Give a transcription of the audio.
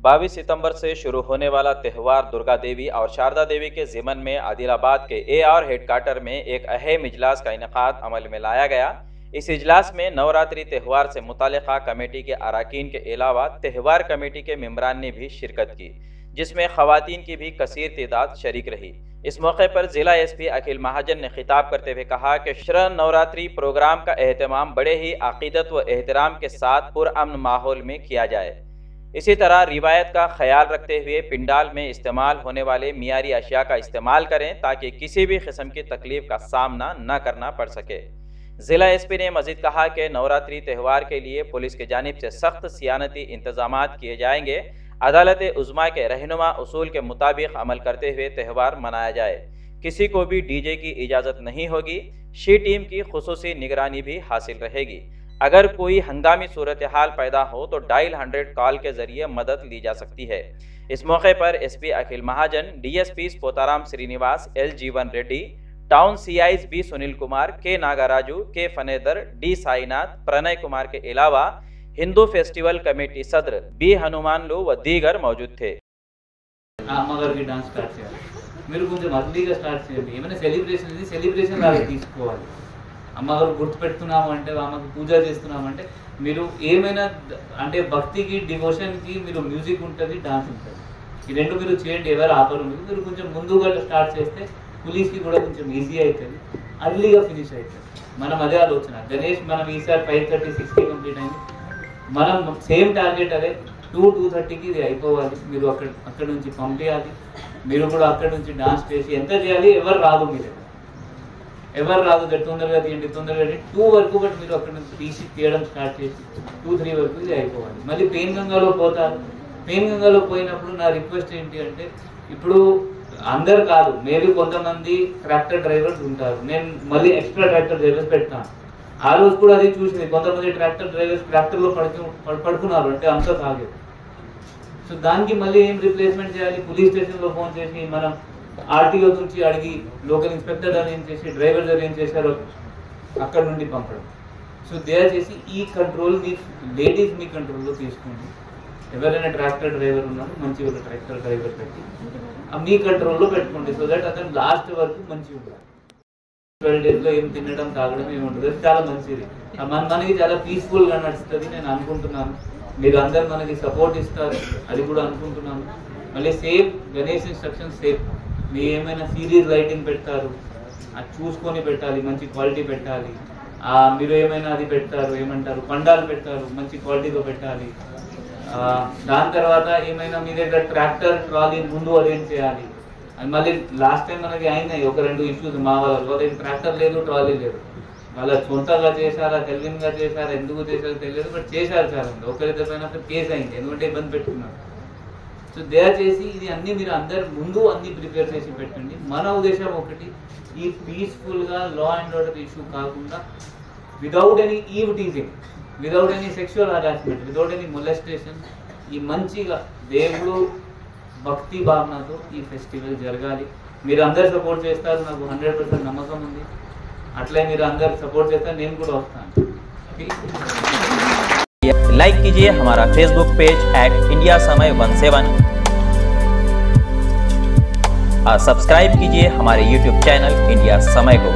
22 सितंबर से शुरू होने वाला त्यौहार दुर्गा देवी और शारदा देवी के ज़िमन में आदिलाबाद के AR हेडक्वार्टर में एक अहम इजलास का इनेकाद अमल में लाया गया। इस इजलास में नवरात्रि त्यौहार से मुतालिका कमेटी के अरकान के अलावा त्यौहार कमेटी के मेंबरान ने भी शिरकत की, जिसमें खवातीन की भी कसीर तादाद शरीक रही। इस मौके पर जिला SP अखिल महाजन ने खिताब करते हुए कहा कि शरण नवरात्रि प्रोग्राम का एहतमाम बड़े ही अकीदत व एहतराम के साथ पुरअमन माहौल में किया जाए। इसी तरह रिवायत का ख्याल रखते हुए पिंडाल में इस्तेमाल होने वाले मियारी अशिया का इस्तेमाल करें ताकि किसी भी किस्म की तकलीफ का सामना न करना पड़ सके। जिला SP ने मजीद कहा कि नवरात्रि त्यौहार के लिए पुलिस की जानिब से सख्त सियानती इंतजामात किए जाएंगे। अदालत उज़्मा के रहनुमा उसूल के मुताबिक अमल करते हुए त्यौहार मनाया जाए। किसी को भी DJ की इजाज़त नहीं होगी। शी टीम की खुसूसी निगरानी भी हासिल रहेगी। अगर कोई हंगामी सूरत हाल पैदा हो तो डायल 100 कॉल के जरिए मदद ली जा सकती है। इस मौके पर SP Akhil Mahajan, DSPs Potharam Srinivas, LG1 Reddy, town CIs B Sunil Kumar, K Nagaraju, K फनेदर, D साईनाथ, प्रणय कुमार के अलावा हिंदू फेस्टिवल कमेटी सदर B हनुमानलू व दीगर मौजूद थे। అమ్మగారికి డాన్స్ స్టార్ట్ చేయాలి, మీరు కొంచెం అర్లీగా స్టార్ట్ చేయండి. ఏమైనా సెలబ్రేషన్ ఇది సెలబ్రేషన్ లాగా తీసుకోవాలి. అమ్మగారు గుర్తుపెడుతున్నాము అంటే, ఆమెకు పూజ చేస్తున్నాము అంటే, మీరు ఏమైనా అంటే భక్తికి డివోషన్కి మీరు మ్యూజిక్ ఉంటుంది, డాన్స్ ఉంటుంది, ఈ రెండు మీరు చేయండి. ఎవరు ఆపరు. మీరు కొంచెం ముందుగా స్టార్ట్ చేస్తే పోలీస్కి కూడా కొంచెం ఈజీ అవుతుంది, అర్లీగా ఫినిష్ అవుతుంది. మనం అదే ఆలోచన. గణేష్ మనం ఈసారి 5:30, 6కి కంప్లీట్ అయింది. మనం సేమ్ టార్గెట్ అదే 2:30కి ఇది అయిపోవాలి. మీరు అక్కడ నుంచి పంపించాలి. మీరు కూడా అక్కడ నుంచి డాన్స్ చేసి ఎంత చేయాలి. ఎవరు రాదు, మీరు ఎవరు రాదు, తొందరగా తీయండి, తొందరగా 2 వరకు. బట్ మీరు అక్కడ నుంచి తీయడం స్టార్ట్ చేసి 2-3 వరకు ఇది అయిపోవాలి. మళ్ళీ పెయిన్ గంగాలో పోతారు. పెయిన్ గంగాలో పోయినప్పుడు నా రిక్వెస్ట్ ఏంటి అంటే, ఇప్పుడు అందరు కాదు, మేబీ కొంతమంది ట్రాక్టర్ డ్రైవర్స్ ఉంటారు. నేను మళ్ళీ ఎక్స్ట్రా ట్రాక్టర్ డ్రైవర్స్ పెడతాను. ఆ రోజు కూడా అది చూసింది, కొంతమంది ట్రాక్టర్ డ్రైవర్స్ ట్రాక్టర్లో పడుకున్నారు అంటే అంత తాగేది. సో దానికి మళ్ళీ ఏం రీప్లేస్మెంట్ చేయాలి. పోలీస్ స్టేషన్లో ఫోన్ చేసి మనం RTO నుంచి అడిగి లోకల్ ఇన్స్పెక్టర్ అని ఏం చేసి డ్రైవర్ గారు ఏం చేశారో అక్కడ నుండి పంపడం. సో దయచేసి ఈ కంట్రోల్ మీ లేడీస్ మీ కంట్రోల్లో తీసుకోండి. ఎవరైనా ట్రాక్టర్ డ్రైవర్ ఉన్నారు, మంచి ఒక ట్రాక్టర్ డ్రైవర్ పెట్టి మీ కంట్రోల్లో పెట్టుకోండి. సో దట్ అతను లాస్ట్ వరకు మంచిగా ఉండాలి. 12 డేస్లో ఏం తినడం తాగడం ఏమి ఉంటుంది, అది చాలా మంచిది. మనకి చాలా పీస్ఫుల్గా నడుస్తుంది నేను అనుకుంటున్నాను. మీరు అందరు మనకి సపోర్ట్ ఇస్తారు అది కూడా అనుకుంటున్నాను. మళ్ళీ సేఫ్ గణేష్ ఇన్స్ట్రక్షన్ సేఫ్. మీరు ఏమైనా సీరియస్ లైటింగ్ పెడతారు, అది చూసుకొని పెట్టాలి, మంచి క్వాలిటీ పెట్టాలి. మీరు ఏమైనా అది పెడతారు, ఏమంటారు పండాలు పెడతారు, మంచి క్వాలిటీతో పెట్టాలి. దాని తర్వాత ఏమైనా మీ దగ్గర ట్రాక్టర్ ట్రాలీ ముందు అరేంజ్ చేయాలి. అది మళ్ళీ లాస్ట్ టైం మనకి అయినాయి ఒక 2 ఇష్యూస్. మా వాళ్ళకి ట్రాక్టర్ లేదు, ట్రాలీ లేదు. వాళ్ళ సొంతగా చేశారా, తెలివిగా చేశారా, ఎందుకు చేశారో తెలియదు, బట్ చేశారు చాలా మంది. ఒకరిద్దరి పైన కేసు అయింది, ఎందుకంటే ఇబ్బంది పెట్టుకున్నారు. సో దయచేసి ఇది అన్ని మీరు అందరు ముందు అన్ని ప్రిపేర్ చేసి పెట్టండి. మన ఉద్దేశం ఒకటి, ఈ పీస్ఫుల్గా లా అండ్ ఆర్డర్ ఇష్యూ కాకుండా without any eve teasing, without any sexual harassment, without any molestation, ఈ మంచిగా దేవుడు భక్తి భావనతో ఈ ఫెస్టివల్ జరగాలి. మీరు అందరు సపోర్ట్ చేస్తారు, నాకు 100% నమ్మకం ఉంది. అట్లే మీరు అందరు సపోర్ట్ చేస్తారు, నేను కూడా వస్తాను. लाइक कीजिए हमारा फेसबुक पेज @इंडिया समय 17 और सब्सक्राइब कीजिए हमारे YouTube चैनल इंडिया समय को।